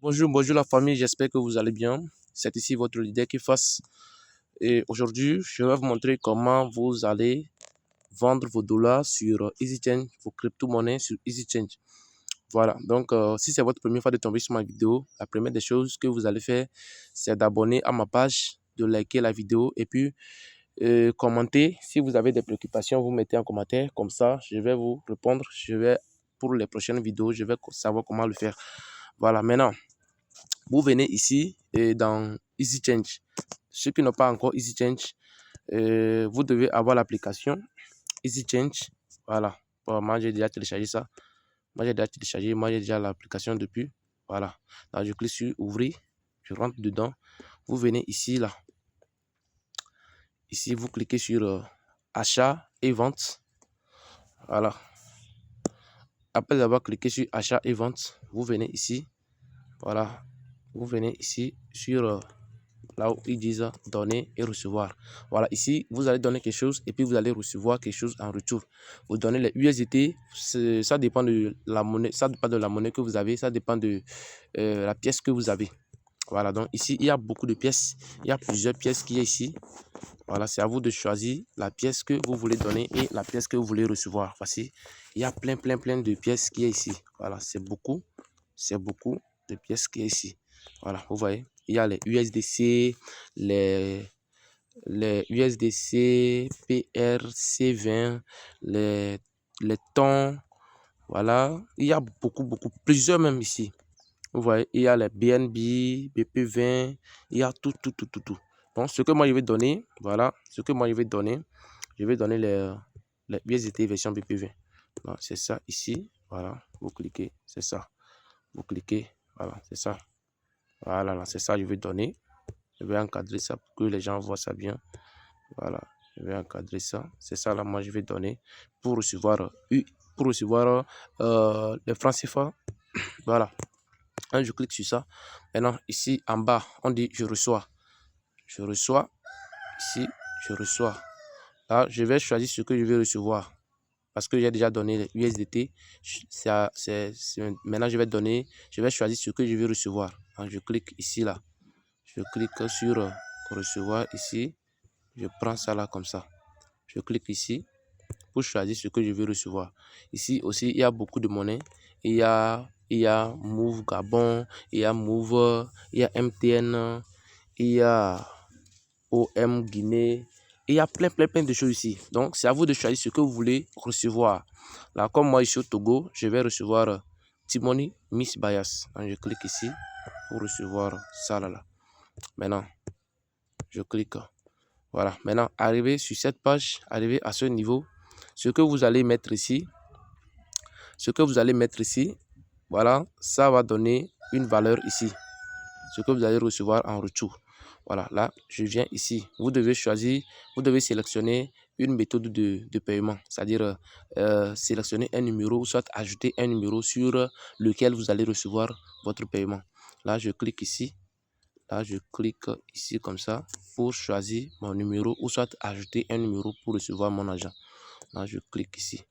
Bonjour la famille, j'espère que vous allez bien. C'est ici votre leader qui fasse. Et aujourd'hui, je vais vous montrer comment vous allez vendre vos dollars sur EasyChange, vos crypto-monnaies sur EasyChange. Voilà, donc si c'est votre première fois de tomber sur ma vidéo, la première des choses que vous allez faire, c'est d'abonner à ma page, de liker la vidéo et puis commenter. Si vous avez des préoccupations, vous mettez en commentaire. Comme ça, je vais vous répondre. Pour les prochaines vidéos, je vais savoir comment le faire. Voilà, maintenant. Vous venez ici et dans EasyChange. Ceux qui n'ont pas encore EasyChange, vous devez avoir l'application EasyChange. Voilà. Bon, moi, j'ai déjà téléchargé ça. Moi, j'ai déjà l'application depuis. Voilà. Là, je clique sur ouvrir. Je rentre dedans. Vous venez ici, là. Ici, vous cliquez sur achat et vente. Voilà. Après avoir cliqué sur achat et vente, vous venez ici. Voilà. Vous venez ici sur là où ils disent donner et recevoir. Voilà, ici, vous allez donner quelque chose et puis vous allez recevoir quelque chose en retour. Vous donnez les USDT, ça dépend de la monnaie, ça dépend de la monnaie que vous avez, ça dépend de la pièce que vous avez. Voilà, donc ici, il y a beaucoup de pièces. Il y a plusieurs pièces qui est ici. Voilà, c'est à vous de choisir la pièce que vous voulez donner et la pièce que vous voulez recevoir. Voici, il y a plein de pièces qui est ici. Voilà, c'est beaucoup de pièces qui est ici. Voilà, vous voyez, il y a les USDC, les USDC, PRC20, les tons. Voilà, il y a plusieurs même ici. Vous voyez, il y a les BNB, BP20, il y a tout. Donc, ce que moi je vais donner, voilà, je vais donner les USDT version BP20. Donc, c'est ça ici, voilà, vous cliquez, c'est ça. Vous cliquez, voilà, c'est ça. Voilà, là, c'est ça, je vais donner. Je vais encadrer ça pour que les gens voient ça bien. Voilà, je vais encadrer ça. C'est ça, là, moi, je vais donner pour recevoir, les francs CFA. Voilà. Quand je clique sur ça, maintenant, ici, en bas, on dit je reçois. Je reçois. Ici, je reçois. Là, je vais choisir ce que je vais recevoir. Parce que j'ai déjà donné les USDT. Maintenant, je vais choisir ce que je vais recevoir. Donc, je clique ici, là. Je clique sur recevoir ici. Je prends ça là comme ça. Je clique ici pour choisir ce que je veux recevoir. Ici aussi, il y a beaucoup de monnaies. Il y a Move Gabon, il y a Move, il y a MTN, il y a OM Guinée. Il y a plein de choses ici. Donc, c'est à vous de choisir ce que vous voulez recevoir. Là, comme moi, ici au Togo, je vais recevoir Timoni Miss Bias. Donc, je clique ici pour recevoir ça là. Maintenant, je clique. Voilà. Maintenant, arrivé sur cette page, arrivé à ce niveau, ce que vous allez mettre ici, voilà, ça va donner une valeur ici. Ce que vous allez recevoir en retour. Voilà, là, je viens ici. Vous devez sélectionner une méthode de paiement, c'est-à-dire sélectionner un numéro ou soit ajouter un numéro sur lequel vous allez recevoir votre paiement. Là, je clique ici. Là, je clique ici comme ça pour choisir mon numéro ou soit ajouter un numéro pour recevoir mon argent. Là, je clique ici.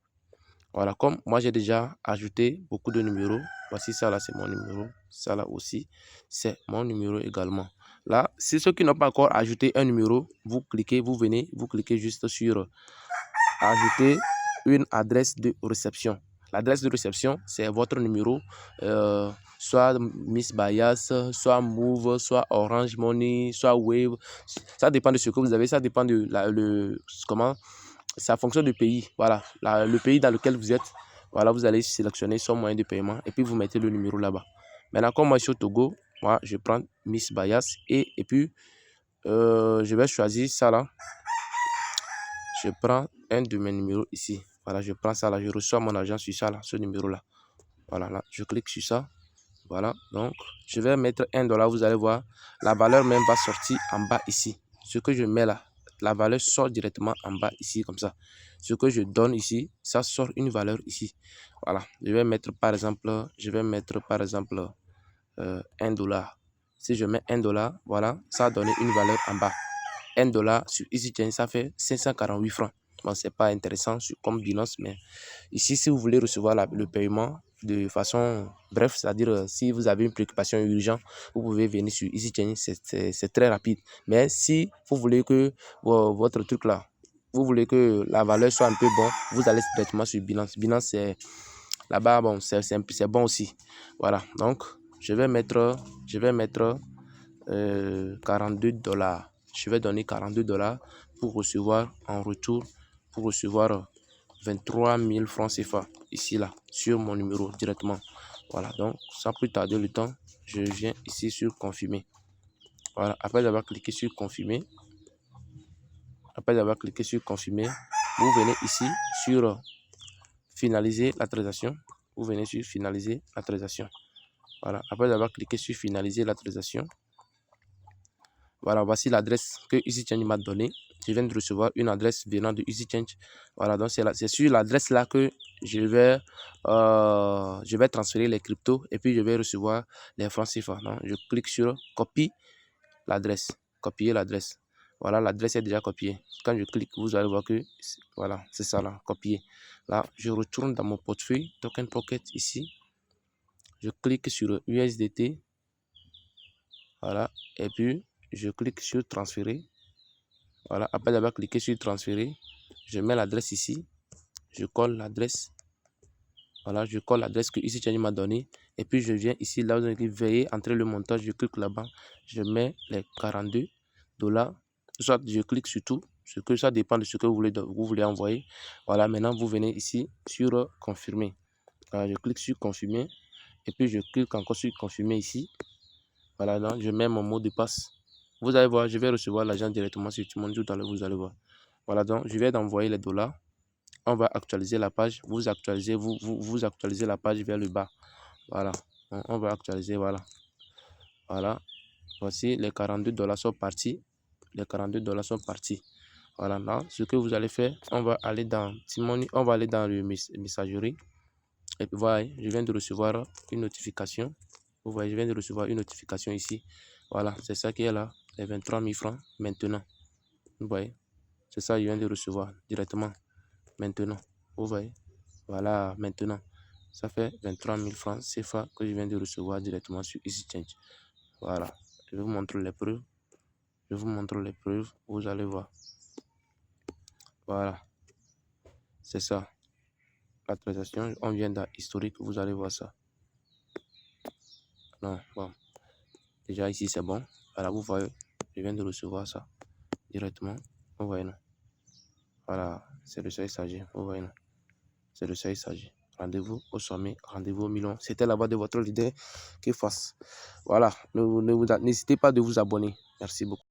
Voilà, comme moi j'ai déjà ajouté beaucoup de numéros. Voici ça là, c'est mon numéro. Ça là aussi, c'est mon numéro également. Là, si ceux qui n'ont pas encore ajouté un numéro, vous cliquez juste sur ajouter une adresse de réception. L'adresse de réception, c'est votre numéro, soit Miss Bias, soit Move, soit Orange Money, soit Wave. Ça dépend de ce que vous avez, ça dépend de ça fonctionne du pays. Voilà, le pays dans lequel vous êtes. Voilà, vous allez sélectionner son moyen de paiement et puis vous mettez le numéro là-bas. Maintenant, comme moi je suis au Togo, moi je prends Miss Bias et puis je vais choisir ça là. Je prends un de mes numéros ici. Voilà, je prends ça là, je reçois mon argent sur ça là, ce numéro là. Voilà, là, je clique sur ça. Voilà, donc je vais mettre $1. Vous allez voir, la valeur même va sortir en bas ici. Ce que je mets là, la valeur sort directement en bas ici comme ça. Ce que je donne ici, ça sort une valeur ici. Voilà, je vais mettre par exemple $1. Si je mets $1, voilà, ça a donné une valeur en bas. $1 sur EasyChange, ça fait 548 francs. Bon, c'est pas intéressant comme Binance, mais ici, si vous voulez recevoir le paiement, de façon bref, c'est-à-dire si vous avez une préoccupation urgente, vous pouvez venir sur EasyChange, c'est très rapide. Mais si vous voulez que votre truc là, vous voulez que la valeur soit un peu bon, vous allez directement sur Binance. Binance, c'est là-bas, bon, c'est bon aussi. Voilà, donc je vais mettre 42 $. Je vais donner 42 $ pour recevoir en retour, pour recevoir 23 000 francs CFA ici là sur mon numéro directement. Voilà, donc sans plus tarder le temps, je viens ici sur confirmer. Voilà, après avoir cliqué sur confirmer, vous venez ici sur finaliser la transaction. Vous venez sur finaliser la transaction. Voilà, après avoir cliqué sur finaliser la transaction, voilà, voici l'adresse que EasyChange m'a donnée. Je viens de recevoir une adresse venant de EasyChange. Voilà, donc c'est sur l'adresse là que je vais transférer les cryptos et puis je vais recevoir les francs CFA. Donc, je clique sur copier l'adresse. Copier l'adresse. Voilà, l'adresse est déjà copiée. Quand je clique, vous allez voir que voilà, c'est ça là, copier. Là, je retourne dans mon portefeuille Token Pocket ici. Je clique sur USDT. Voilà, et puis je clique sur transférer. Voilà, après avoir cliqué sur transférer, je mets l'adresse ici, je colle l'adresse. Voilà, je colle l'adresse que EasyChange m'a donné. Et puis je viens ici, là où vous avez veuillez entrer le montant, je clique là-bas, je mets les 42 $. Soit je clique sur tout, ce que ça dépend de ce que vous voulez envoyer. Voilà, maintenant vous venez ici sur confirmer. Voilà, je clique sur confirmer. Et puis je clique encore sur confirmer ici. Voilà, donc je mets mon mot de passe. Vous allez voir, je vais recevoir l'argent directement sur tout le monde. Tout à l'heure, vous allez voir. Voilà, donc je vais envoyer les $. On va actualiser la page. Vous actualisez la page vers le bas. Voilà, donc, on va actualiser. Voilà, voilà. Voici les 42 $ sont partis. Les 42 $ sont partis. Voilà, là, ce que vous allez faire, on va aller dans Timoni, on va aller dans le messagerie. Et puis voilà, je viens de recevoir une notification. Vous voyez, je viens de recevoir une notification ici. Voilà, c'est ça qui est là, les 23 000 francs maintenant. Vous voyez, c'est ça que je viens de recevoir directement maintenant. Vous voyez, voilà, maintenant. Ça fait 23 000 francs CFA que je viens de recevoir directement sur EasyChange. Voilà, je vous montre les preuves. Vous allez voir. Voilà, c'est ça. La transaction, on vient dans historique, vous allez voir ça. Non, bon. Déjà ici c'est bon. Voilà, vous voyez, je viens de recevoir ça directement. Vous voyez, non? Voilà, c'est de ça il s'agit. Vous voyez, non? C'est de ça il s'agit. Rendez-vous au sommet, rendez-vous au million. C'était la voix de votre leader qui fasse. Voilà, n'hésitez pas de vous abonner. Merci beaucoup.